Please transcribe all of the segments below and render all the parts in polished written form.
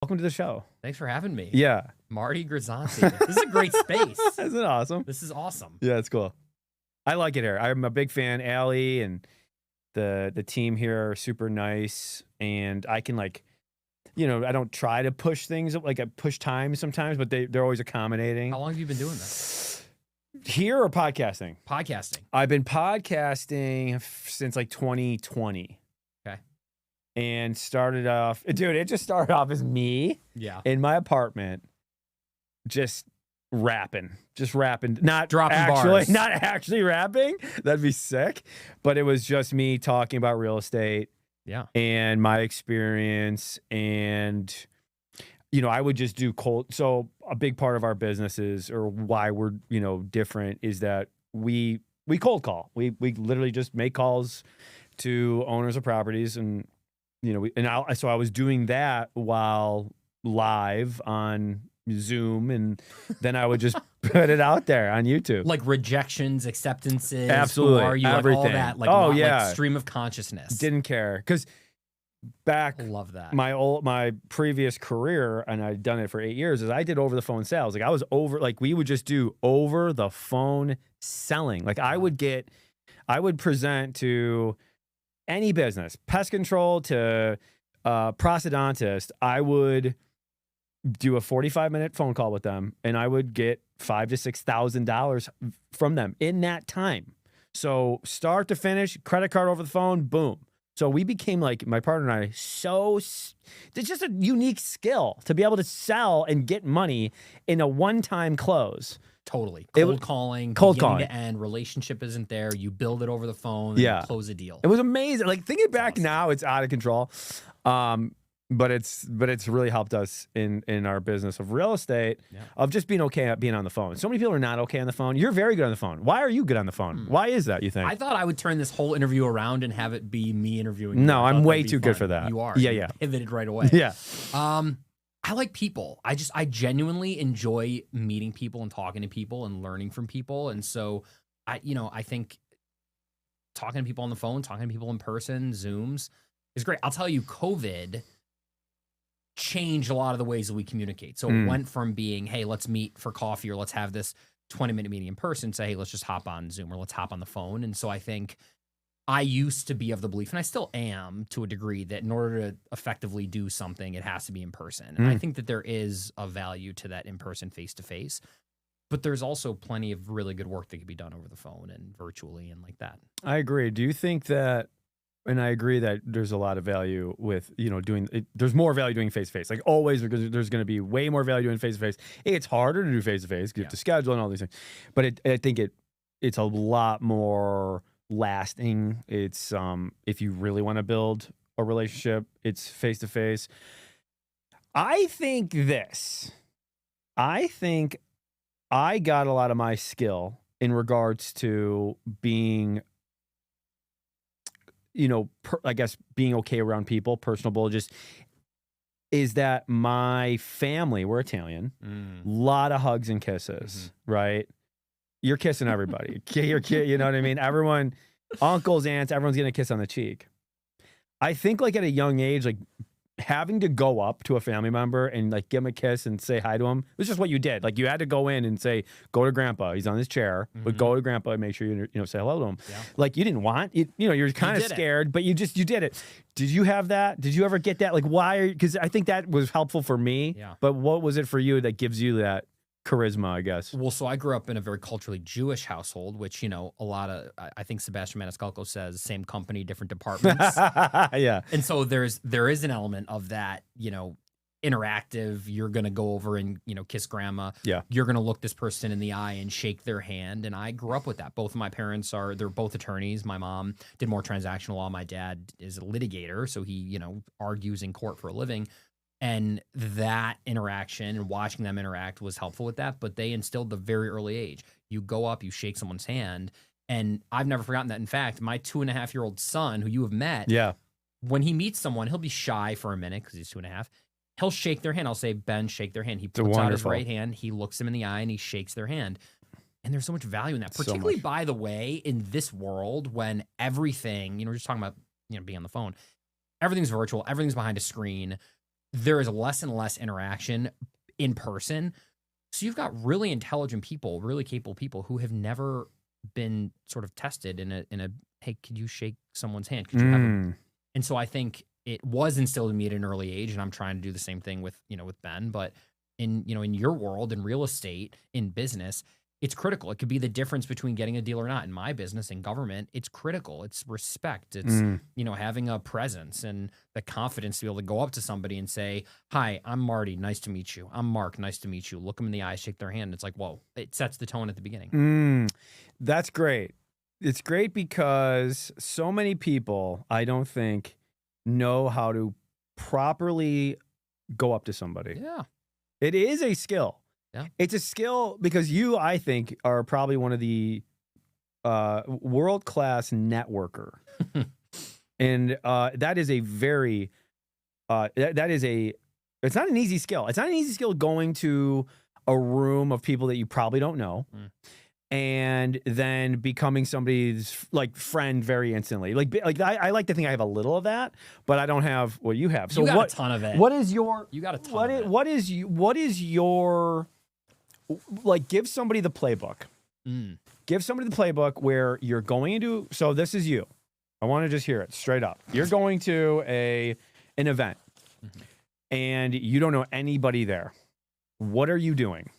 welcome to the show. Thanks for having me. Yeah. Marty Grisanti. This is a great space. Isn't it awesome? This is awesome. Yeah, it's cool. I like it here. I'm a big fan. Allie and the team here are super nice, and I can I don't try to push things, like I push time sometimes, but they're always accommodating. How long have you been doing this? Here or podcasting? Podcasting. I've been podcasting since like 2020. Okay. And started off, dude, it just started off as me in my apartment, just rapping, not dropping actually, bars. not actually rapping. That'd be sick. But it was just me talking about real estate. Yeah. And my experience, and I would just do cold. So a big part of our businesses, or why we're different, is that we cold call. We literally just make calls to owners of properties, and so I was doing that while live on Zoom, and then I would just put it out there on YouTube. Like rejections, acceptances. Absolutely. Who are you? Everything. Like all that. Like stream of consciousness. Didn't care. Because back, I love that. My previous career, and I'd done it for 8 years, is I did over the phone sales. Like I was we would just do over the phone selling. Like I would present to any business, pest control to prosthodontist. I would do a 45-minute phone call with them, and I would get $5,000 to $6,000 from them in that time. So start to finish, credit card over the phone, boom. So we became, like, my partner and I, it's just a unique skill to be able to sell and get money in a one-time close. Totally. Cold calling to end, relationship isn't there. You build it over the phone and close a deal. It was amazing. Like, thinking back now, it's out of control. But it's really helped us in our business of real estate, of just being okay at being on the phone. So many people are not okay on the phone. You're very good on the phone. Why are you good on the phone? Why is that, you think? I thought I would turn this whole interview around and have it be me interviewing you. No, I'm way too good for that. You are. Yeah, you pivoted right away. Yeah. I like people. I genuinely enjoy meeting people and talking to people and learning from people. And so I think talking to people on the phone, talking to people in person, Zooms is great. I'll tell you, COVID changed a lot of the ways that we communicate. So it went from being, hey, let's meet for coffee, or let's have this 20-minute meeting in person, to, hey, let's just hop on Zoom, or let's hop on the phone. And so I think I used to be of the belief, and I still am to a degree, that in order to effectively do something, it has to be in person. And I think that there is a value to that in-person, face-to-face. But there's also plenty of really good work that can be done over the phone and virtually and like that. I agree. Do you think that, and I agree that there's a lot of value with, doing it. There's more value doing face-to-face. Like always, because there's going to be way more value doing face-to-face. It's harder to do face-to-face because you have to schedule and all these things. But I think it's a lot more lasting. It's if you really want to build a relationship, it's face-to-face. I think I got a lot of my skill in regards to being, I guess being okay around people, personable, is that my family, we're Italian, lot of hugs and kisses, right? You're kissing everybody. You know what I mean? Everyone, uncles, aunts, everyone's getting a kiss on the cheek. I think, like, at a young age, like, having to go up to a family member and, like, give him a kiss and say hi to him, it was just what you did. Like, you had to go in and say, go to grandpa, he's on his chair, but go to grandpa and make sure you say hello to him. Yeah. Like, you didn't want, you're kind of scared, but you did it. Did you have that? Did you ever get that? Like, why? Because I think that was helpful for me. Yeah. But what was it for you that gives you that charisma, I guess? Well, so I grew up in a very culturally Jewish household, which, a lot of, I think Sebastian Maniscalco says, same company, different departments. Yeah. And so there is an element of that, interactive. You're going to go over and, kiss grandma. Yeah. You're going to look this person in the eye and shake their hand. And I grew up with that. Both of my parents they're both attorneys. My mom did more transactional law. My dad is a litigator. So he, argues in court for a living. And that interaction and watching them interact was helpful with that. But they instilled the very early age. You go up, you shake someone's hand. And I've never forgotten that. In fact, my 2.5-year-old son, who you have met, when he meets someone, he'll be shy for a minute because he's 2.5. He'll shake their hand. I'll say, Ben, shake their hand. He puts out his right hand. He looks them in the eye and he shakes their hand. And there's so much value in that, particularly, by the way, in this world when everything, we're just talking about, being on the phone. Everything's virtual. Everything's behind a screen. there is less and less interaction in person. So you've got really intelligent people, really capable people who have never been sort of tested in a hey, could you shake someone's hand? Could you have a, and so I think it was instilled in me at an early age, and I'm trying to do the same thing with, with Ben, but in your world, in real estate, in business, it's critical. It could be the difference between getting a deal or not. In my business, in government, it's critical. It's respect. It's, having a presence and the confidence to be able to go up to somebody and say, hi, I'm Marty. Nice to meet you. I'm Mark. Nice to meet you. Look them in the eye, shake their hand. It's like, whoa, it sets the tone at the beginning. That's great. It's great because so many people, I don't think, know how to properly go up to somebody. Yeah. It is a skill. Yeah. It's a skill because you, I think, are probably one of the world-class networker. And that is a very, it's not an easy skill. It's not an easy skill going to a room of people that you probably don't know. And then becoming somebody's like friend very instantly. I like to think I have a little of that, but I don't have what you have. So you got a ton of it. What is your? You got a ton of it. What is your? Like, give somebody the playbook. Give somebody the playbook where you're going into. So this is you. I want to just hear it straight up. You're going to an event, and you don't know anybody there. What are you doing?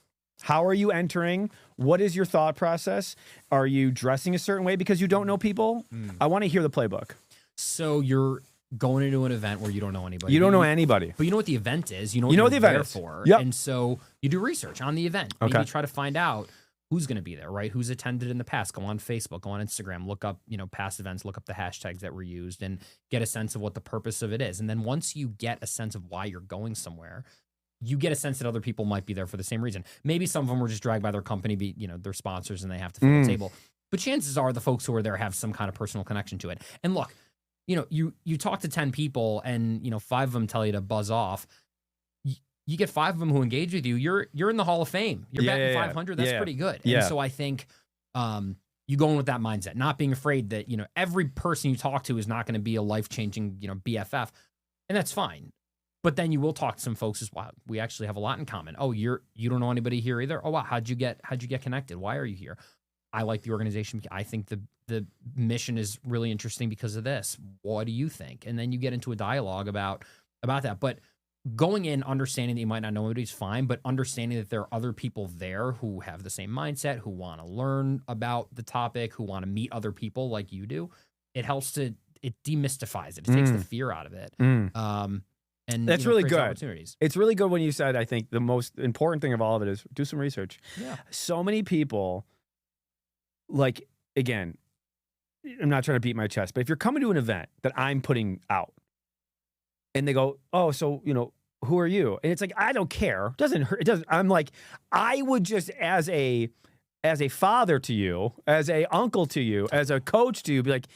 How are you entering? What is your thought process? Are you dressing a certain way because you don't know people? I want to hear the playbook. So you're going into an event where you don't know anybody. You don't know anybody. But you know what the event is. You know what the event is for. Yep. And so you do research on the event. Okay. Maybe try to find out who's going to be there, right? Who's attended in the past. Go on Facebook, go on Instagram, look up, past events, look up the hashtags that were used and get a sense of what the purpose of it is. And then once you get a sense of why you're going somewhere, you get a sense that other people might be there for the same reason. Maybe some of them were just dragged by their company, their sponsors, and they have to fill the table. But chances are the folks who are there have some kind of personal connection to it. And look, you talk to 10 people and, 5 of them tell you to buzz off. You get 5 of them who engage with you. You're in the Hall of Fame. You're batting 500. That's pretty good. And so I think you go in with that mindset, not being afraid that, every person you talk to is not going to be a life-changing, BFF. And that's fine. But then you will talk to some folks as wow, we actually have a lot in common. Oh, you don't know anybody here either. Oh wow, how'd you get connected? Why are you here? I like the organization. I think the mission is really interesting because of this. What do you think? And then you get into a dialogue about that. But going in, understanding that you might not know anybody is fine, but understanding that there are other people there who have the same mindset, who want to learn about the topic, who want to meet other people like you do, it helps it demystifies it. It takes the fear out of it. And that's really good. Opportunities. It's really good when you said, I think the most important thing of all of it is do some research. Yeah. So many people, like, again, I'm not trying to beat my chest, but if you're coming to an event that I'm putting out and they go, oh, so, who are you? And it's like, I don't care. It doesn't hurt. It doesn't. I'm like, I would just, as a father to you, as a uncle to you, as a coach to you, be like,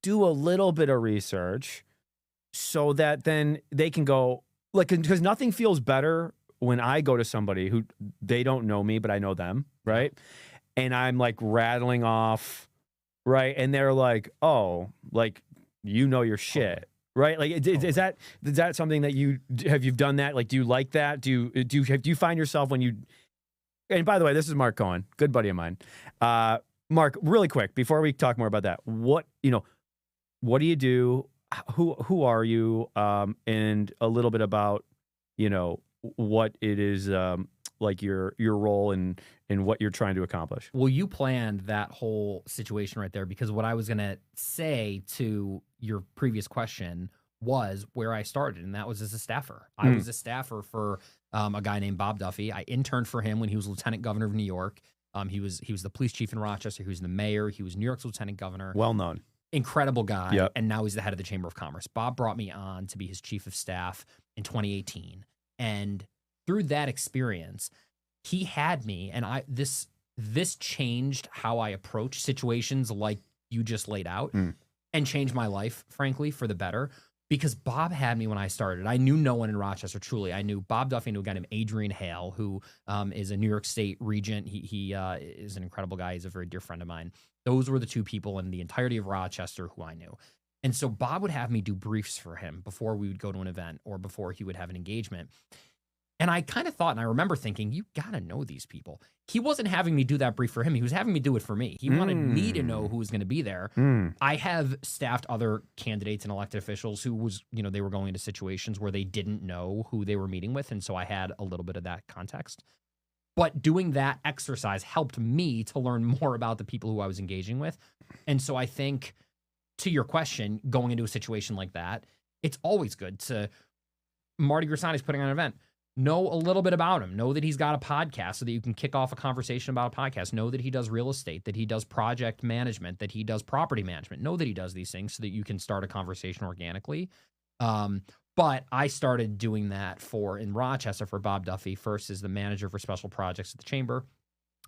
do a little bit of research. So that then they can go, like, because nothing feels better when I go to somebody who they don't know me, but I know them, right? And I'm like rattling off, right? And they're like, oh, like, your shit, right? Like, is that something that you've done that? Like, do you like that? Do you find yourself when you? And by the way, this is Mark Cohen, good buddy of mine. Mark, really quick before we talk more about that, what do you do? Who are you? And a little bit about, what it is, like your role and what you're trying to accomplish. Well, you planned that whole situation right there, because what I was going to say to your previous question was where I started, and that was as a staffer. I was a staffer for a guy named Bob Duffy. I interned for him when he was lieutenant governor of New York. He was the police chief in Rochester. He was the mayor. He was New York's lieutenant governor. Well known. Incredible guy, and now he's the head of the Chamber of Commerce. Bob brought me on to be his chief of staff in 2018, and through that experience, he had me, and this changed how I approach situations like you just laid out, and changed my life, frankly, for the better. Because Bob had me when I started. I knew no one in Rochester, truly. I knew Bob Duffy, I knew a guy named Adrian Hale, who is a New York State regent. He is an incredible guy. He's a very dear friend of mine. Those were the 2 people in the entirety of Rochester who I knew. And so Bob would have me do briefs for him before we would go to an event or before he would have an engagement. And I kind of thought, and I remember thinking, you got to know these people. He wasn't having me do that brief for him. He was having me do it for me. He wanted me to know who was going to be there. I have staffed other candidates and elected officials who was, they were going into situations where they didn't know who they were meeting with. And so I had a little bit of that context. But doing that exercise helped me to learn more about the people who I was engaging with. And so I think, to your question, going into a situation like that, it's always good to, Marty Grisani's putting on an event, know a little bit about him. Know that he's got a podcast so that you can kick off a conversation about a podcast. Know that he does real estate, that he does project management, that he does property management. Know that he does these things so that you can start a conversation organically. But I started doing that in Rochester for Bob Duffy, first as the manager for special projects at the Chamber,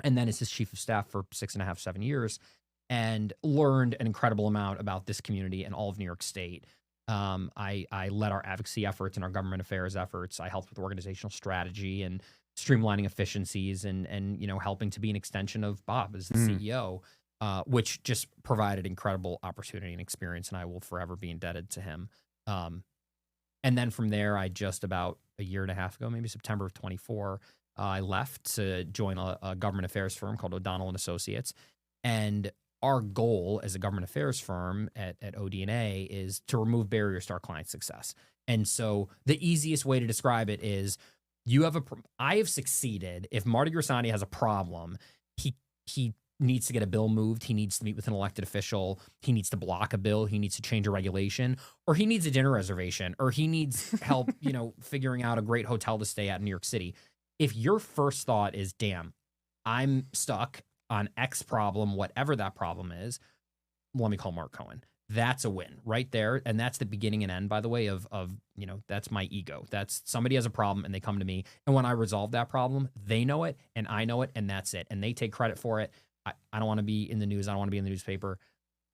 and then as his chief of staff for 6.5, 7 years, and learned an incredible amount about this community and all of New York State. I led our advocacy efforts and our government affairs efforts. I helped with organizational strategy and streamlining efficiencies and helping to be an extension of Bob as the CEO, which just provided incredible opportunity and experience, and I will forever be indebted to him. And then from there, I just about a year and a half ago, maybe September of 24, I left to join a government affairs firm called O'Donnell and Associates. And our goal as a government affairs firm at OD&A is to remove barriers to our clients' success. And so the easiest way to describe it is I have succeeded. If Marty Grisani has a problem, he needs to get a bill moved. He needs to meet with an elected official. He needs to block a bill. He needs to change a regulation, or he needs a dinner reservation, or he needs help, figuring out a great hotel to stay at in New York City. If your first thought is, damn, I'm stuck on X problem, whatever that problem is, let me call Mark Cohen. That's a win right there. And that's the beginning and end, by the way, of that's my ego. That's somebody has a problem and they come to me. And when I resolve that problem, they know it and I know it, and that's it. And they take credit for it. I don't want to be in the news. I don't want to be in the newspaper.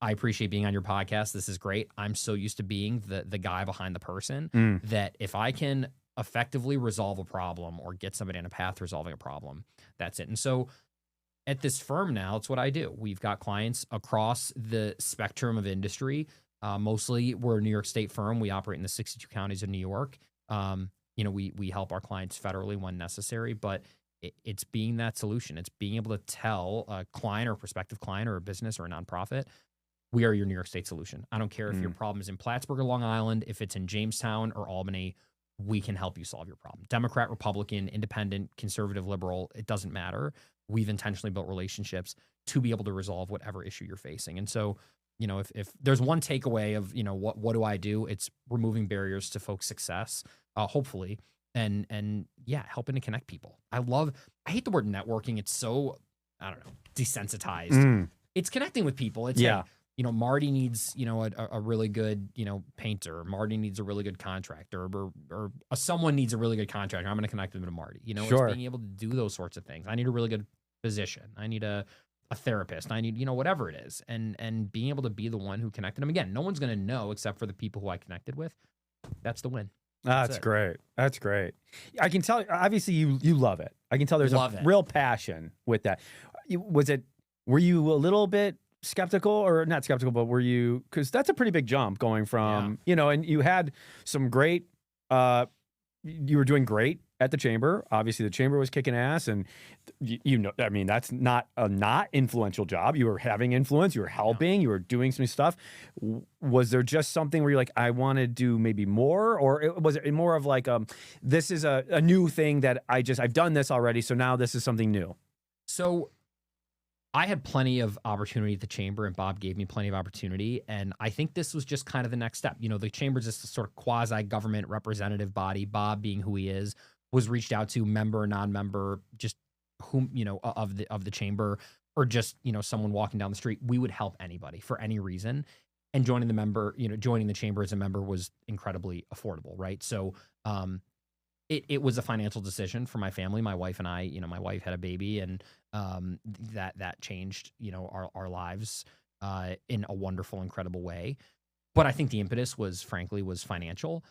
I appreciate being on your podcast. This is great. I'm so used to being the guy behind the person that if I can effectively resolve a problem or get somebody on a path to resolving a problem, that's it. And so at this firm now, it's what I do. We've got clients across the spectrum of industry. Mostly we're a New York State firm. We operate in the 62 counties of New York. We help our clients federally when necessary, but it's being that solution. It's being able to tell a client or a prospective client or a business or a nonprofit, we are your New York State solution. I don't care if your problem is in Plattsburgh or Long Island, if it's in Jamestown or Albany, we can help you solve your problem. Democrat, Republican, independent, conservative, liberal, it doesn't matter. We've intentionally built relationships to be able to resolve whatever issue you're facing. And so, if there's one takeaway of, what do I do? It's removing barriers to folks' success, hopefully. And yeah, helping to connect people. I hate the word networking. It's so, I don't know, desensitized. It's connecting with people. It's like, Marty needs, a really good, painter. Marty needs a really good contractor, or someone needs a really good contractor. I'm going to connect them to Marty. It's being able to do those sorts of things. I need a really good physician. I need a therapist. I need, whatever it is. And being able to be the one who connected them. Again, no one's going to know except for the people who I connected with. That's the win. That's great. That's great. I can tell, obviously you love it. I can tell there's a real passion with that. Were you a little bit skeptical, or not skeptical, but were you, because that's a pretty big jump going from, and you had some great, you were doing great at the Chamber. Obviously the Chamber was kicking ass, and I mean, that's not a not influential job. You were having influence, you were helping, you were doing some stuff. Was there just something where you're like, I want to do maybe more, or was it more of like, this is a new thing that I've done this already, so now this is something new? So I had plenty of opportunity at the Chamber, and Bob gave me plenty of opportunity. And I think this was just kind of the next step. The Chamber is just a sort of quasi-government representative body. Bob, being who he is, was reached out to, member, non-member, just whom, of the Chamber, or just, someone walking down the street. We would help anybody for any reason. And joining the Chamber as a member was incredibly affordable, right? So it was a financial decision for my family, my wife and I. My wife had a baby, and that changed, our lives in a wonderful, incredible way. But I think the impetus was financial.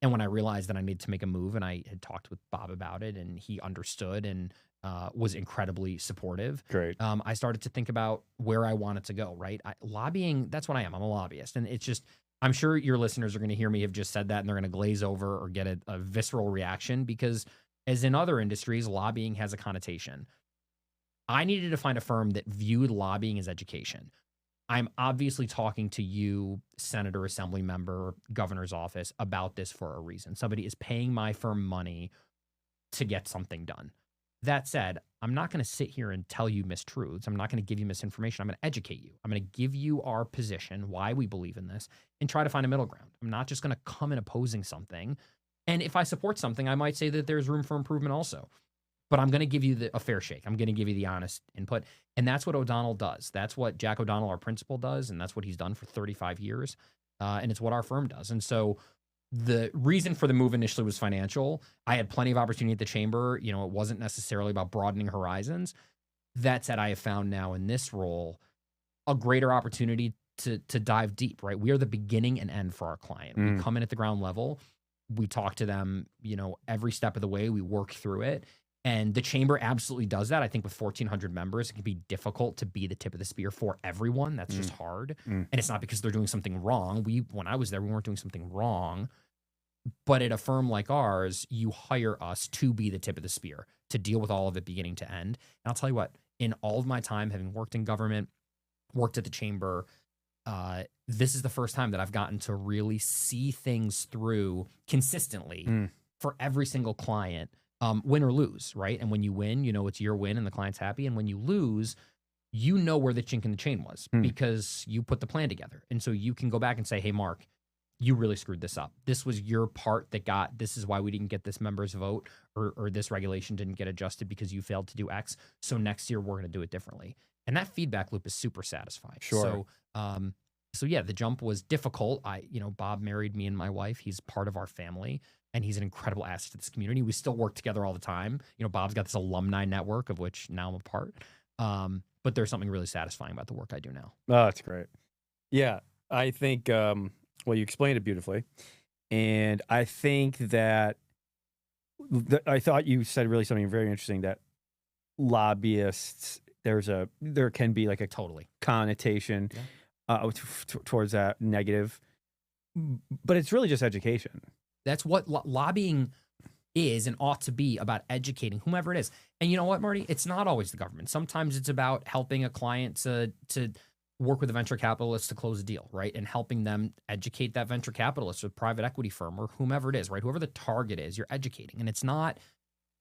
And when I realized that I needed to make a move, and I had talked with Bob about it, and he understood and was incredibly supportive. Great. I started to think about where I wanted to go, right? Lobbying, that's what I am. I'm a lobbyist. And it's just, I'm sure your listeners are going to hear me have just said that, and they're going to glaze over or get a visceral reaction, because as in other industries, lobbying has a connotation. I needed to find a firm that viewed lobbying as education. I'm obviously talking to you, senator, assembly member, governor's office, about this for a reason. Somebody is paying my firm money to get something done. That said, I'm not going to sit here and tell you mistruths. I'm not going to give you misinformation. I'm going to educate you. I'm going to give you our position, why we believe in this, and try to find a middle ground. I'm not just going to come in opposing something. And if I support something, I might say that there's room for improvement also. But I'm going to give you a fair shake. I'm going to give you the honest input. And that's what O'Donnell does. That's what Jack O'Donnell, our principal, does. And that's what he's done for 35 years. And it's what our firm does. And so the reason for the move initially was financial. I had plenty of opportunity at the chamber. You know, it wasn't necessarily about broadening horizons. That said, I have found now in this role a greater opportunity to dive deep, right? We are the beginning and end for our client. We come in at the ground level. We talk to them, you know, every step of the way. We work through it. And the chamber absolutely does that. I think with 1,400 members, it can be difficult to be the tip of the spear for everyone. That's just hard. And it's not because they're doing something wrong. When I was there, we weren't doing something wrong. But at a firm like ours, you hire us to be the tip of the spear, to deal with all of it beginning to end. And I'll tell you what, in all of my time, having worked in government, worked at the chamber, this is the first time that I've gotten to really see things through consistently for every single client. Win or lose, right? And when you win, you know it's your win and the client's happy. And when you lose, you know where the chink in the chain was because you put the plan together. And so you can go back and say, hey, Mark, you really screwed this up. This was your part this is why we didn't get this member's vote, or this regulation didn't get adjusted because you failed to do X. So next year we're going to do it differently. And that feedback loop is super satisfying. Sure. So yeah, the jump was difficult. Bob married me and my wife. He's part of our family. And he's an incredible asset to this community. We still work together all the time. You know, Bob's got this alumni network of which now I'm a part. But there's something really satisfying about the work I do now. Oh, that's great. Yeah, I think, you explained it beautifully. And I think that, I thought you said really something very interesting, that lobbyists, there can be like a totally connotation towards that negative. But it's really just education. That's what lobbying is and ought to be, about educating whomever it is. And you know what, Marty? It's not always the government. Sometimes it's about helping a client to work with a venture capitalist to close a deal, right? And helping them educate that venture capitalist or private equity firm or whomever it is, right? Whoever the target is, you're educating. And it's not,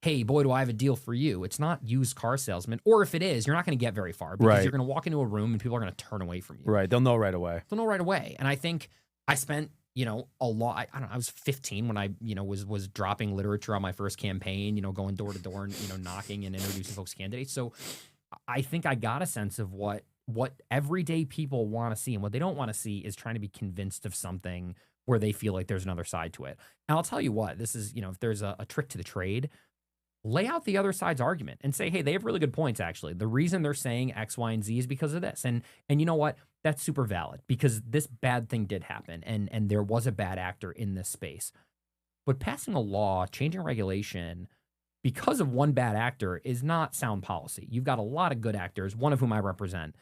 hey, boy, do I have a deal for you. It's not used car salesman. Or if it is, you're not going to get very far because you're going to walk into a room and people are going to turn away from you. Right. They'll know right away. And I think I spent a lot. I don't know. I was 15 when I, was dropping literature on my first campaign, going door to door and, knocking and introducing folks to candidates. So I think I got a sense of what everyday people want to see, and what they don't want to see is trying to be convinced of something where they feel like there's another side to it. And I'll tell you what, this is, if there's a trick to the trade, lay out the other side's argument and say, hey, they have really good points, actually. The reason they're saying X, Y, and Z is because of this. And you know what? That's super valid, because this bad thing did happen, and there was a bad actor in this space. But passing a law, changing regulation because of one bad actor is not sound policy. You've got a lot of good actors, one of whom I represent,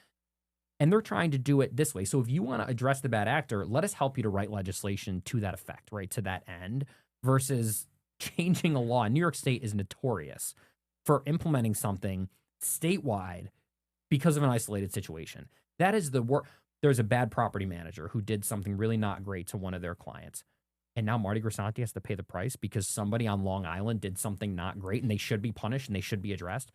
and they're trying to do it this way. So if you want to address the bad actor, let us help you to write legislation to that effect, right, to that end, versus changing a law. New York State is notorious for implementing something statewide because of an isolated situation. That is the work. There's a bad property manager who did something really not great to one of their clients. And now Marty Grisanti has to pay the price because somebody on Long Island did something not great, and they should be punished and they should be addressed.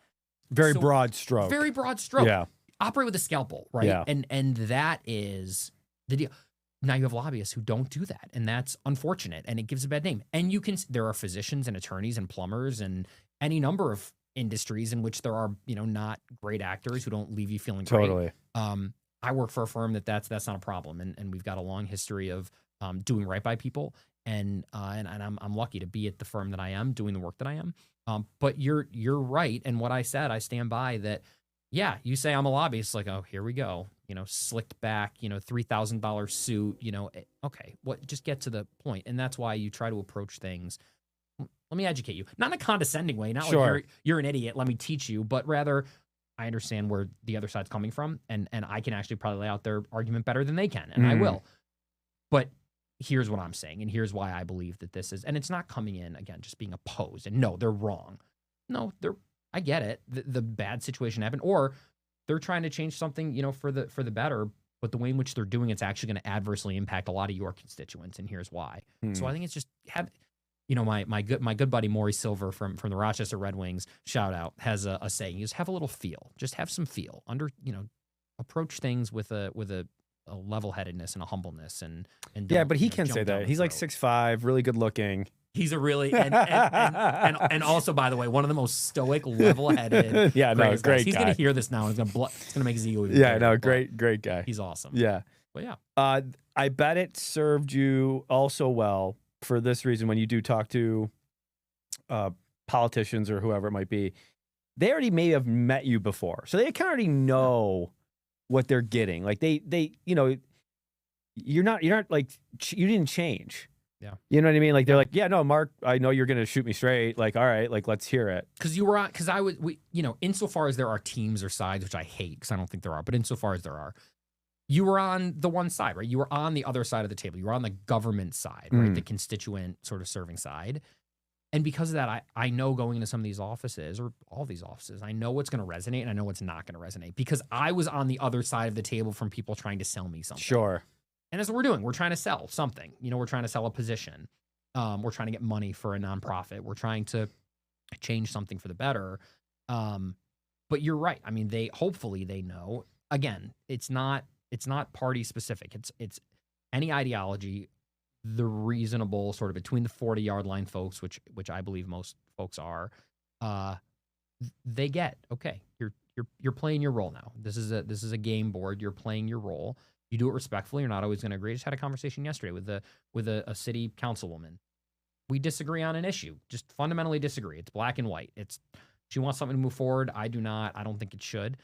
Very broad stroke. Very broad stroke. Yeah. Operate with a scalpel, right? Yeah. And that is the deal. Now you have lobbyists who don't do that, and that's unfortunate, and it gives a bad name. And there are physicians and attorneys and plumbers and any number of industries in which there are, not great actors who don't leave you feeling great. Totally. I work for a firm that's not a problem, and we've got a long history of doing right by people, and I'm lucky to be at the firm that I am, doing the work that I am. But you're right, and what I said, I stand by that. Yeah, you say I'm a lobbyist, like, oh, here we go. slicked back, $3,000 suit, okay, just get to the point. And that's why you try to approach things. Let me educate you, not in a condescending way, not like you're an idiot, let me teach you, but rather I understand where the other side's coming from, and I can actually probably lay out their argument better than they can, and I will. But here's what I'm saying, and here's why I believe that this is, and it's not coming in, again, just being opposed, and no, they're wrong. No, I get it. The bad situation happened, or they're trying to change something, for the better, but the way in which they're doing it's actually going to adversely impact a lot of your constituents, and here's why. So I think it's just my good buddy Maury Silver from the Rochester Red Wings, shout out, has a saying. He goes, have a little feel. Just have some feel. Approach things with a level-headedness and a humbleness, and yeah, but he can say that. He's like 6'5", really good looking. He's a really and also, by the way, one of the most stoic, level-headed. Yeah, no, great guy. He's gonna hear this now, and it's gonna make his ego even yeah, bigger, no, great guy. He's awesome. Yeah, but yeah, I bet it served you also well for this reason. When you do talk to politicians or whoever it might be, they already may have met you before, so they kind of already know what they're getting. Like they you're not like you didn't change. Yeah. You know what I mean? Like they're like, yeah, no, Mark, I know you're gonna shoot me straight. Like, all right, like let's hear it. Because insofar as there are teams or sides, which I hate because I don't think there are, but insofar as there are, you were on the one side, right? You were on the other side of the table. You were on the government side, right? The constituent sort of serving side. And because of that, I know going into some of these offices, or all these offices, I know what's going to resonate and I know what's not going to resonate, because I was on the other side of the table from people trying to sell me something. Sure. And that's what we're doing. We're trying to sell something. We're trying to sell a position. We're trying to get money for a nonprofit. We're trying to change something for the better. But you're right. I mean, hopefully they know. Again, it's not party specific. It's any ideology. The reasonable sort of between the 40-yard line folks, which I believe most folks are, they get, okay, you're playing your role now. This is a game board. You're playing your role. You do it respectfully. You're not always going to agree. I just had a conversation yesterday with a city councilwoman. We disagree on an issue, just fundamentally disagree. It's black and white. She wants something to move forward. I do not. I don't think it should.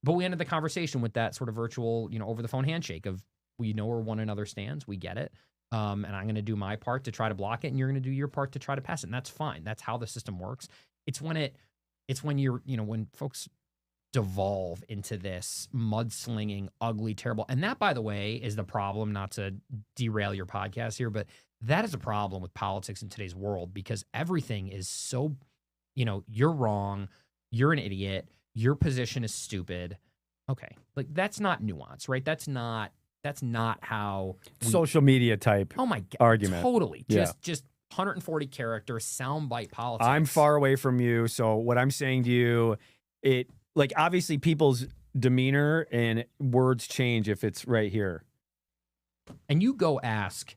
But we ended the conversation with that sort of virtual, over the phone handshake of, we know where one another stands. We get it. And I'm going to do my part to try to block it, and you're going to do your part to try to pass it. And that's fine. That's how the system works. It's when you're, when folks devolve into this mudslinging, ugly, terrible. And that, by the way, is the problem, not to derail your podcast here, but that is a problem with politics in today's world, because everything is so, you're wrong. You're an idiot. Your position is stupid. Okay. Like, that's not nuance, right? That's not how social media type. Oh my God, argument. Totally. Just 140 characters, soundbite politics. I'm far away from you, so what I'm saying to you, like, obviously people's demeanor and words change if it's right here. And you go ask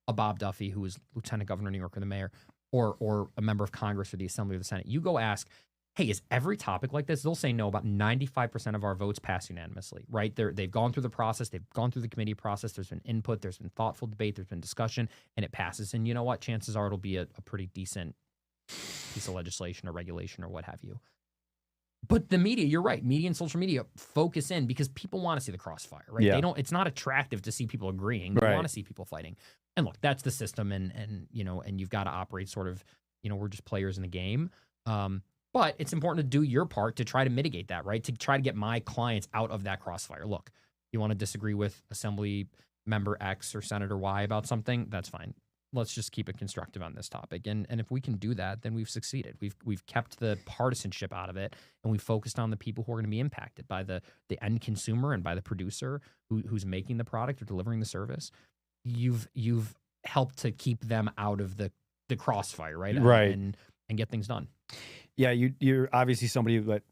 a Bob Duffy, who is Lieutenant Governor of New York, or the mayor, or a member of Congress or the Assembly or the Senate. You go ask, hey, is every topic like this? They'll say no. About 95% of our votes pass unanimously, right? They've gone through the process. They've gone through the committee process. There's been input. There's been thoughtful debate. There's been discussion, and it passes. And you know what? Chances are it'll be a pretty decent piece of legislation or regulation or what have you. But the media, you're right. Media and social media focus in because people want to see the crossfire, right? Yeah. It's not attractive to see people agreeing. They want to see people fighting. And look, that's the system, and you've got to operate sort of, we're just players in the game. But it's important to do your part to try to mitigate that, right? To try to get my clients out of that crossfire. Look, you want to disagree with Assembly Member X or Senator Y about something, that's fine. Let's just keep it constructive on this topic. And if we can do that, then we've succeeded. We've kept the partisanship out of it, and we focused on the people who are going to be impacted by the end consumer and by the producer who's making the product or delivering the service. You've helped to keep them out of the crossfire, right? Right. And get things done. Yeah, you're obviously somebody that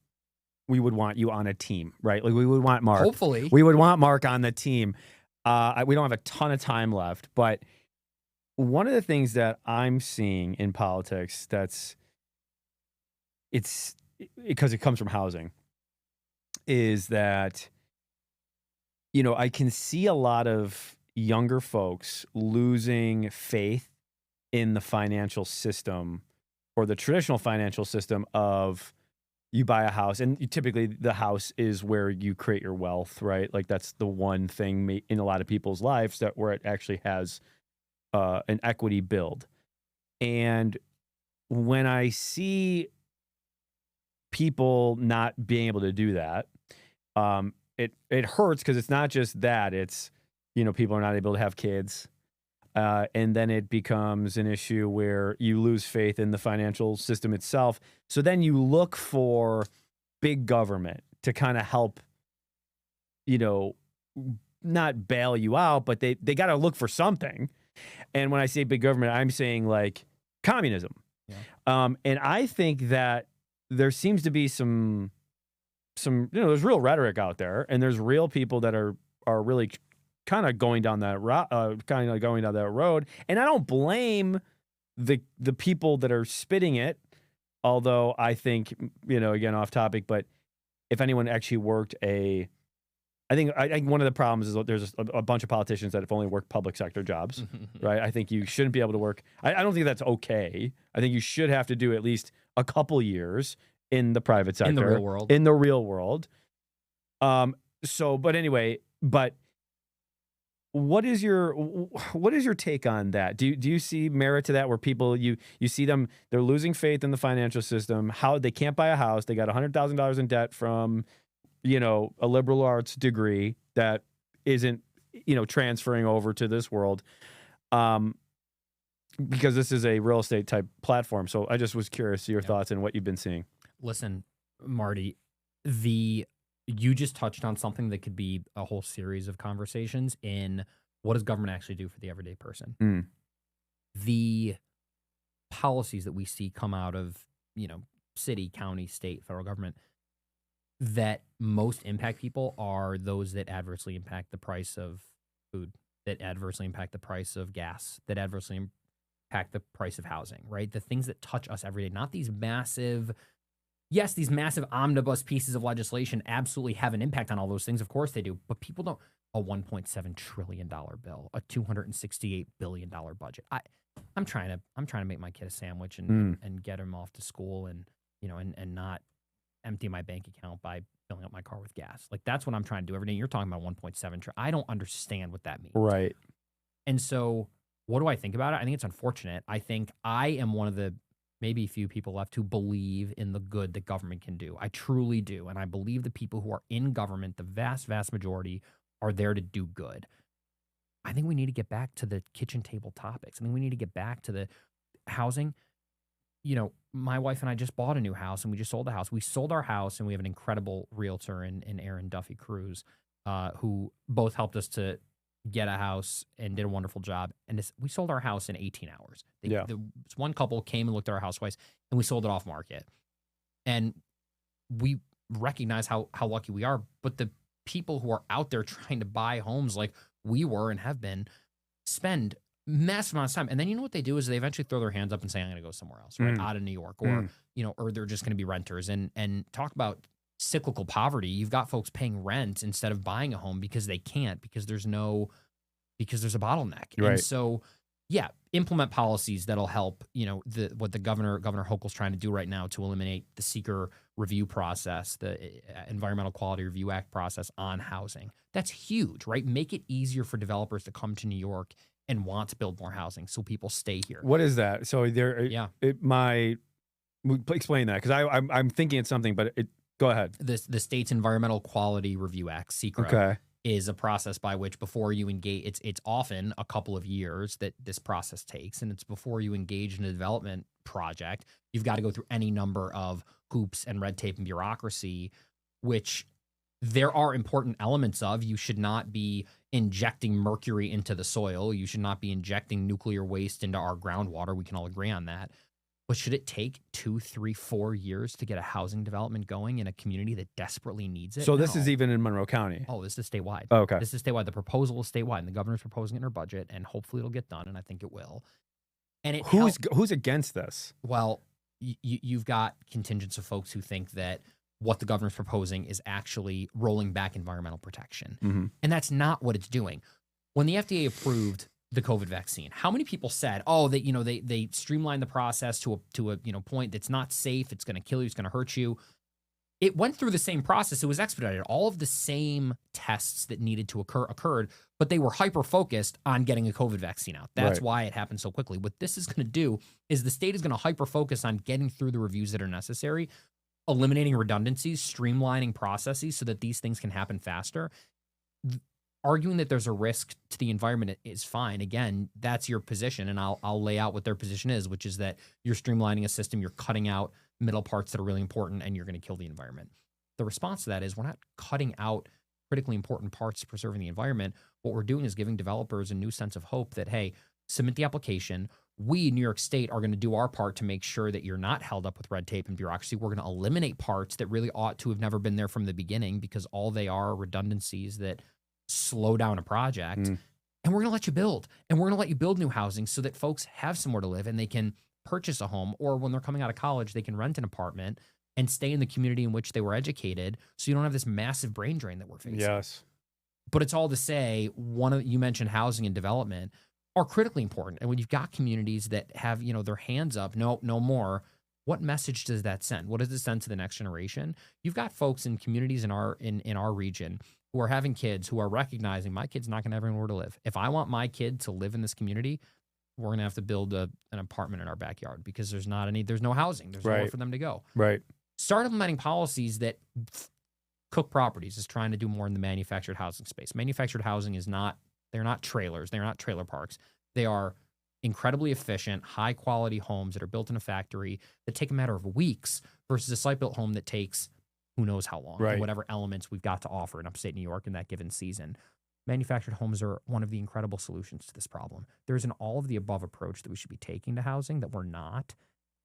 we would want you on a team, right? Like, we would want Mark. Hopefully. We would want Mark on the team. We don't have a ton of time left, but one of the things that I'm seeing in politics it's because it comes from housing, is that, I can see a lot of younger folks losing faith in the financial system, or the traditional financial system of, you buy a house, and typically the house is where you create your wealth, right? Like that's the one thing in a lot of people's lives that where it actually has an equity build. And when I see people not being able to do that, it hurts because it's not just that, it's, people are not able to have kids. And then it becomes an issue where you lose faith in the financial system itself. So then you look for big government to kind of help, not bail you out, but they got to look for something. And when I say big government, I'm saying like communism. Yeah. And I think that there seems to be some, there's real rhetoric out there, and there's real people that are really kind of going down that road. And I don't blame the people that are spitting it, although I think, again, off topic, but if anyone actually worked I think one of the problems is there's a bunch of politicians that have only worked public sector jobs, right? I think you shouldn't be able to work. I don't think that's okay. I think you should have to do at least a couple years in the private sector. In the real world. But anyway, what is your take on that? Do you see merit to that, where people, you see them, they're losing faith in the financial system, how they can't buy a house, they got $100,000 in debt from, a liberal arts degree that isn't, transferring over to this world, because this is a real estate type platform. So I just was curious to your thoughts and what you've been seeing. Listen, Marty, you just touched on something that could be a whole series of conversations in what does government actually do for the everyday person? The policies that we see come out of, city, county, state, federal government that most impact people are those that adversely impact the price of food, that adversely impact the price of gas, that adversely impact the price of housing, right? The things that touch us every day, not these massive omnibus pieces of legislation absolutely have an impact on all those things. Of course they do, but people don't. A $1.7 trillion bill, a $268 billion budget. I'm trying to make my kid a sandwich and get him off to school and not empty my bank account by filling up my car with gas. Like that's what I'm trying to do every day. You're talking about 1.7 trillion. I don't understand what that means. Right. And so what do I think about it? I think it's unfortunate. I think I am one of the maybe few people left who believe in the good that government can do. I truly do. And I believe the people who are in government, the vast, vast majority, are there to do good. I think we need to get back to the kitchen table topics. I think we need to get back to the housing. My wife and I just bought a new house and we just sold the house. We sold our house and we have an incredible realtor in Aaron Duffy Cruz, who both helped us to get a house and did a wonderful job. And we sold our house in 18 hours. This one couple came and looked at our house twice and we sold it off market. And we recognize how lucky we are. But the people who are out there trying to buy homes like we were and have been spend massive amounts of time. And then you know what they do is they eventually throw their hands up and say, I'm going to go somewhere else, right? Out of New York, or, or they're just going to be renters and talk about cyclical poverty. You've got folks paying rent instead of buying a home because they can't, because there's a bottleneck. Right. And so, yeah, implement policies that'll help, what the Governor Hochul's trying to do right now to eliminate the seeker review process, the Environmental Quality Review Act process on housing. That's huge, right? Make it easier for developers to come to New York and want to build more housing so people stay here. What is that? So explain that, because I'm thinking it's something, but go ahead. The state's Environmental Quality Review Act, SECRA, is a process by which before you engage, it's often a couple of years that this process takes, and it's before you engage in a development project, you've got to go through any number of hoops and red tape and bureaucracy, which there are important elements of. You should not be injecting mercury into the soil. You should not be injecting nuclear waste into our groundwater. We can all agree on that. But should it take 2, 3, 4 years to get a housing development going in a community that desperately needs it? So this is even in Monroe County? Oh, this is statewide. Oh, okay. This is statewide. The proposal is statewide, and the governor's proposing it in her budget, and hopefully it'll get done, and I think it will. And who's against this? Well, you've got contingents of folks who think that what the governor's proposing is actually rolling back environmental protection. Mm-hmm. And that's not what it's doing. When the FDA approved the COVID vaccine, how many people said, oh, they streamlined the process to a point that's not safe, it's going to kill you, it's going to hurt you. it went through the same process. It was expedited. All of the same tests that needed to occurred, but they were hyper-focused on getting a COVID vaccine out. That's why it happened so quickly. What this is going to do is the state is going to hyper-focus on getting through the reviews that are necessary, eliminating redundancies, streamlining processes so that these things can happen faster. Arguing that there's a risk to the environment is fine. Again, that's your position, and I'll lay out what their position is, which is that you're streamlining a system, you're cutting out middle parts that are really important, and you're going to kill the environment. The response to that is we're not cutting out critically important parts to preserving the environment. What we're doing is giving developers a new sense of hope that, hey, submit the application. We, New York State, are going to do our part to make sure that you're not held up with red tape and bureaucracy. We're going to eliminate parts that really ought to have never been there from the beginning because all they are redundancies that slow down a project. And we're going to let you build. And we're going to let you build new housing so that folks have somewhere to live and they can purchase a home, or when they're coming out of college, they can rent an apartment and stay in the community in which they were educated, so you don't have this massive brain drain that we're facing. Yes. But it's all to say, you mentioned housing and development are critically important. And when you've got communities that have, their hands up, no more, what message does that send? What does it send to the next generation? You've got folks in communities in our region who are having kids who are recognizing my kid's not going to have anywhere to live. If I want my kid to live in this community, we're going to have to build an apartment in our backyard because there's no housing. There's nowhere for them to go. Right. Start implementing policies that Cook Properties is trying to do more in the manufactured housing space. Manufactured housing they're not trailers. They're not trailer parks. They are incredibly efficient, high quality homes that are built in a factory that take a matter of weeks versus a site-built home that takes who knows how long, and whatever elements we've got to offer in upstate New York in that given season. Manufactured homes are one of the incredible solutions to this problem. There's an all of the above approach that we should be taking to housing that we're not.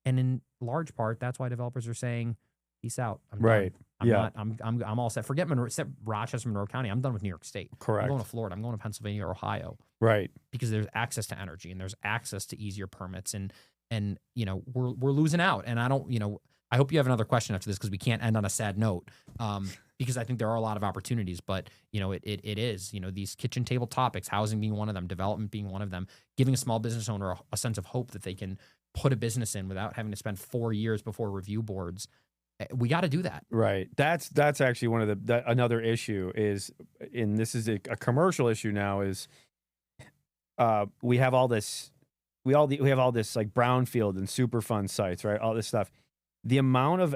And in large part, that's why developers are saying, peace out. I'm done. I'm all set. Forget Rochester, Monroe County. I'm done with New York State. Correct. I'm going to Florida. I'm going to Pennsylvania or Ohio. Right. Because there's access to energy and there's access to easier permits. And we're losing out. And I hope you have another question after this because we can't end on a sad note. Because I think there are a lot of opportunities, but it is, these kitchen table topics, housing being one of them, development being one of them, giving a small business owner a sense of hope that they can put a business in without having to spend 4 years before review boards. We got to do that. Right. That's actually one of another issue is, and this is a commercial issue now, is we have all this like brownfield and Superfund sites, right? All this stuff. The amount of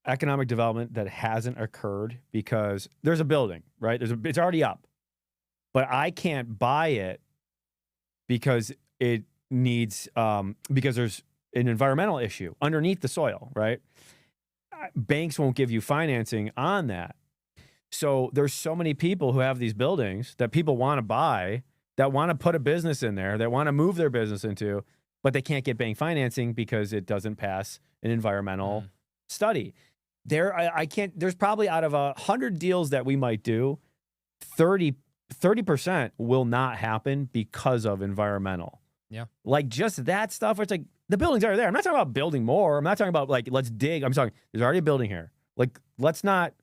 economic development that hasn't occurred because there's a building, right? It's already up, but I can't buy it because it needs because there's an environmental issue underneath the soil, right? Banks won't give you financing on that. So there's so many people who have these buildings that people want to buy, that want to put a business in there, that want to move their business into, but they can't get bank financing because it doesn't pass an environmental study. There's probably out of 100 deals that we might do, 30% will not happen because of environmental. Yeah. Like just that stuff, it's like the buildings are there. I'm not talking about building more. I'm not talking about like, let's dig. I'm talking, there's already a building here. Like, let's not.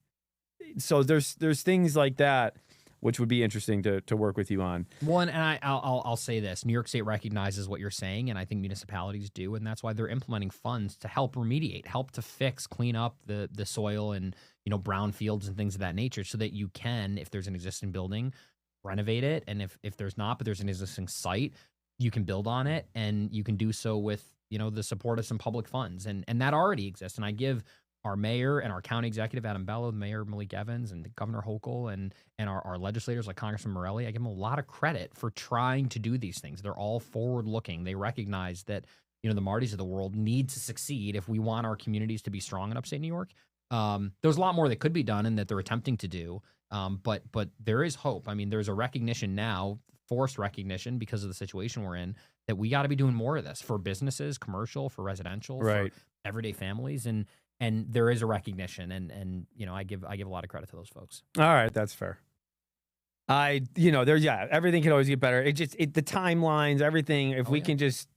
So there's things like that, which would be interesting to work with you on. One, and I'll say this: New York State recognizes what you're saying, and I think municipalities do, and that's why they're implementing funds to help remediate, help to fix, clean up the soil and brown fields and things of that nature, so that you can, if there's an existing building, renovate it, and if there's not, but there's an existing site, you can build on it, and you can do so with the support of some public funds, and that already exists. And I give our mayor and our county executive, Adam Bello, Mayor Malik Evans, and Governor Hochul, and our legislators like Congressman Morelli, I give them a lot of credit for trying to do these things. They're all forward-looking. They recognize that, the Martys of the world need to succeed if we want our communities to be strong in upstate New York. There's a lot more that could be done and that they're attempting to do, but there is hope. I mean, there's a recognition now, forced recognition because of the situation we're in, that we got to be doing more of this for businesses, commercial, for residential, for everyday families, and there is a recognition, and I give a lot of credit to those folks. All right, that's fair. Everything can always get better. The timelines, everything. If we can just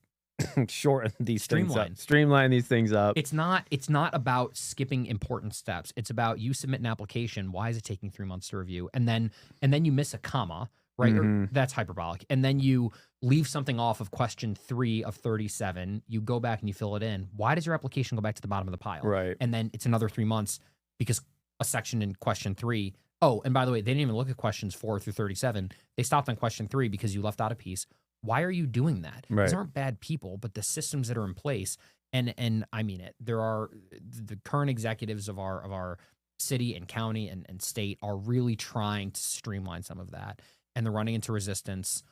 shorten these things up, streamline these things up. It's not about skipping important steps. It's about you submit an application. Why is it taking 3 months to review? And then you miss a comma, right? Or that's hyperbolic. And then you leave something off of question 3 of 37. You go back and you fill it in. Why does your application go back to the bottom of the pile? Right. And then it's another 3 months. because a section in question 3. Oh, and by the way, they didn't even look at questions 4 through 37. They stopped on question 3 because you left out a piece. Why are you doing that? Right. These aren't bad people, but the systems that are in place, and I mean it. There are the current executives of our city and county and state are really trying to streamline some of that, and they're running into resistance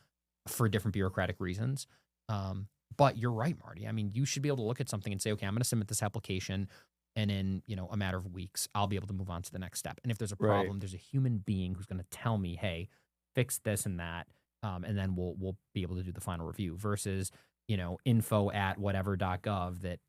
for different bureaucratic reasons. But you're right, Marty. I mean, you should be able to look at something and say, okay, I'm going to submit this application, and in a matter of weeks, I'll be able to move on to the next step. And if there's a problem, there's a human being who's going to tell me, hey, fix this and that, and then we'll be able to do the final review. Versus info@whatever.gov that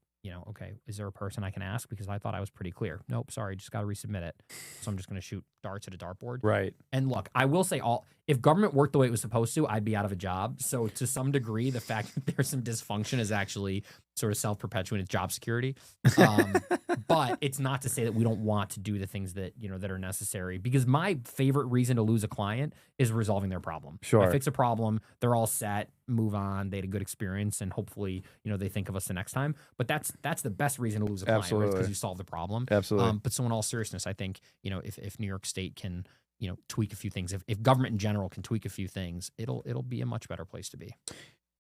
okay, is there a person I can ask because I thought I was pretty clear? Nope, sorry, just got to resubmit it. So I'm just going to shoot darts at a dartboard. Right. And look, I will say if government worked the way it was supposed to, I'd be out of a job. So to some degree, the fact that there's some dysfunction is actually sort of self-perpetuating job security. But it's not to say that we don't want to do the things that, that are necessary, because my favorite reason to lose a client is resolving their problem. Sure. I fix a problem, they're all set, move on, they had a good experience, and hopefully, they think of us the next time. But that's the best reason to lose a client, right? Because you solve the problem. Absolutely. But so in all seriousness, I think, if New York State can, tweak a few things, if government in general can tweak a few things, it'll be a much better place to be.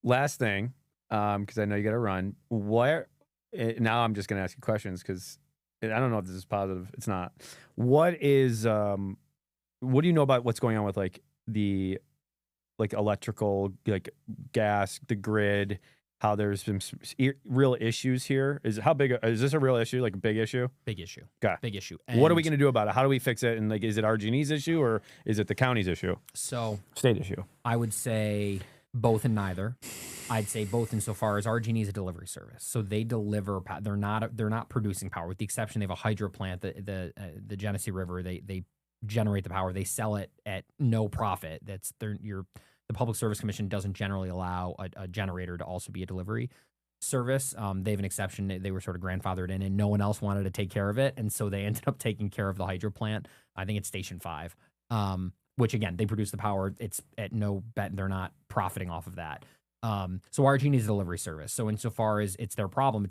Last thing, because I know you got to run. Now I'm just going to ask you questions because I don't know if this is positive. It's not. What do you know about what's going on with the electrical, gas, the grid? How there's been some real issues here. Is this a real issue? Like a big issue? Big issue. Okay. Big issue. And what are we going to do about it? How do we fix it? And is it RG&E's issue or is it the county's issue? So state issue. I would say both and neither. I'd say both insofar as RG&E is a delivery service. So they deliver. They're not producing power, with the exception they have a hydro plant. The Genesee River. They generate the power. They sell it at no profit. The Public Service Commission doesn't generally allow a generator to also be a delivery service. They have an exception. They were sort of grandfathered in, and no one else wanted to take care of it, and so they ended up taking care of the hydro plant. I think it's Station 5, which again, they produce the power. It's at no bet. They're not profiting off of that. So RG&E is a delivery service. So insofar as it's their problem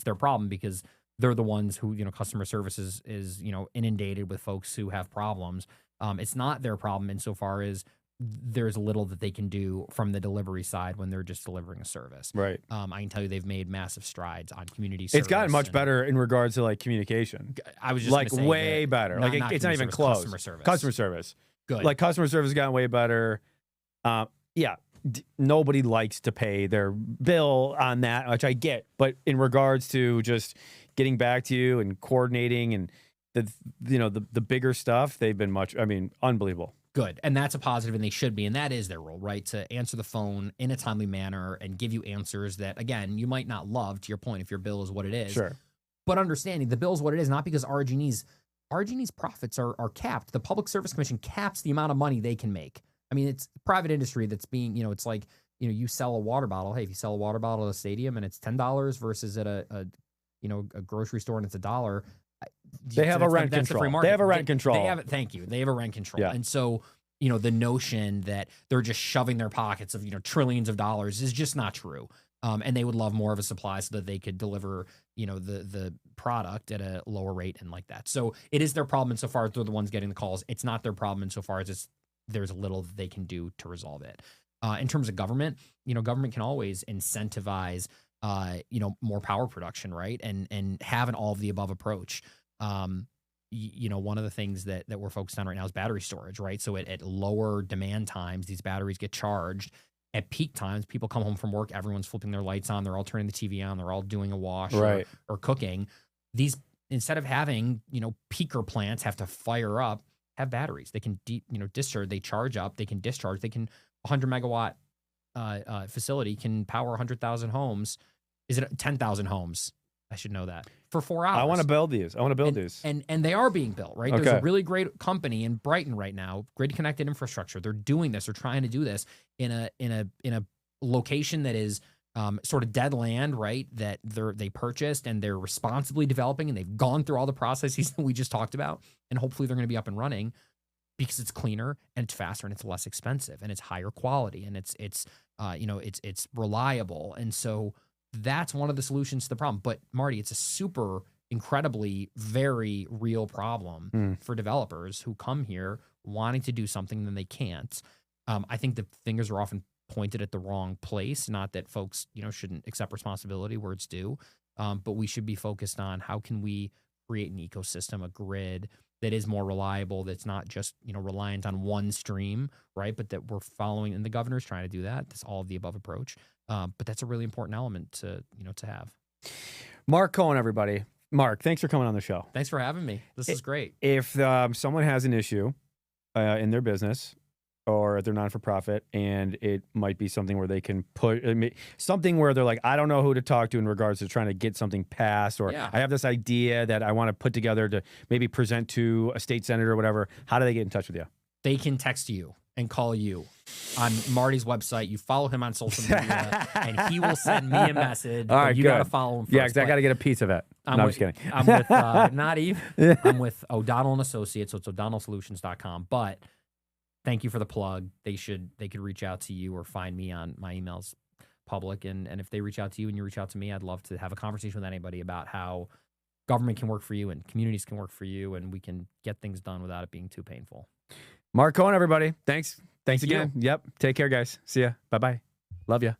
because they're the ones who, customer service is inundated with folks who have problems. It's not their problem insofar as there's little that they can do from the delivery side when they're just delivering a service. Right. I can tell you they've made massive strides on community service. It's gotten much better in regards to communication. I was just say way better. It's not even close. Customer service. Customer service. Good. Customer service has gotten way better. Yeah. Nobody likes to pay their bill on that, which I get. But in regards to just getting back to you and coordinating and the bigger stuff, they've been unbelievable. Good. And that's a positive, and they should be. And that is their role, right? To answer the phone in a timely manner and give you answers that, again, you might not love, to your point, if your bill is what it is. Sure. But understanding the bill is what it is, not because RG&E's profits are capped. The Public Service Commission caps the amount of money they can make. I mean, it's private industry that's being, it's like, you sell a water bottle. Hey, if you sell a water bottle at a stadium and it's $10 versus at a grocery store and it's $1, they have a rent control. They have a rent control. Thank you. They have a rent control. Yeah. And so, the notion that they're just shoving their pockets of, trillions of dollars is just not true. And they would love more of a supply so that they could deliver, the product at a lower rate and like that. So it is their problem insofar as they're the ones getting the calls. It's not their problem insofar as there's little that they can do to resolve it. In terms of government, government can always incentivize, more power production, right? And have an all of the above approach. One of the things that we're focused on right now is battery storage, right? So at lower demand times, these batteries get charged. At peak times, people come home from work, everyone's flipping their lights on, they're all turning the TV on, they're all doing a wash right. or cooking. These, instead of having, peaker plants have to fire up, have batteries. They can, discharge, they charge up, they can discharge, they can, 100 megawatt facility can power 100,000 homes. Is it 10,000 homes? I should know that. For 4 hours. I want to build these. And they are being built, right? Okay. There's a really great company in Brighton right now, grid connected infrastructure. They're doing this. They're trying to do this in a location that is sort of dead land, right? That they purchased and they're responsibly developing, and they've gone through all the processes that we just talked about. And hopefully they're going to be up and running because it's cleaner and it's faster and it's less expensive and it's higher quality and it's reliable. And so that's one of the solutions to the problem. But Marty, it's a super incredibly very real problem for developers who come here wanting to do something then they can't. I think the fingers are often pointed at the wrong place. Not that folks, shouldn't accept responsibility where it's due, but we should be focused on how can we create an ecosystem, a grid that is more reliable, that's not just, reliant on one stream, right? But that we're following, and the governor's trying to do that. That's all of the above approach. But that's a really important element to have. Mark Cohen, everybody. Mark, thanks for coming on the show. Thanks for having me. This is great. If someone has an issue in their business or they're non-for-profit, and it might be something where they can put something where they're like, I don't know who to talk to in regards to trying to get something passed, or I have this idea that I want to put together to maybe present to a state senator or whatever. How do they get in touch with you? They can text you and call you on Marty's website. You follow him on social media, and he will send me a message. All right, you got to follow him first. Yeah, because I got to get a piece of it. I'm just kidding. I'm with not even. I'm with O'Donnell and Associates, so it's o'donnellsolutions.com. But thank you for the plug. They could reach out to you or find me on my emails public. And if they reach out to you and you reach out to me, I'd love to have a conversation with anybody about how government can work for you and communities can work for you, and we can get things done without it being too painful. Mark Cohen, everybody. Thanks again. Yep. Take care, guys. See ya. Bye-bye. Love ya.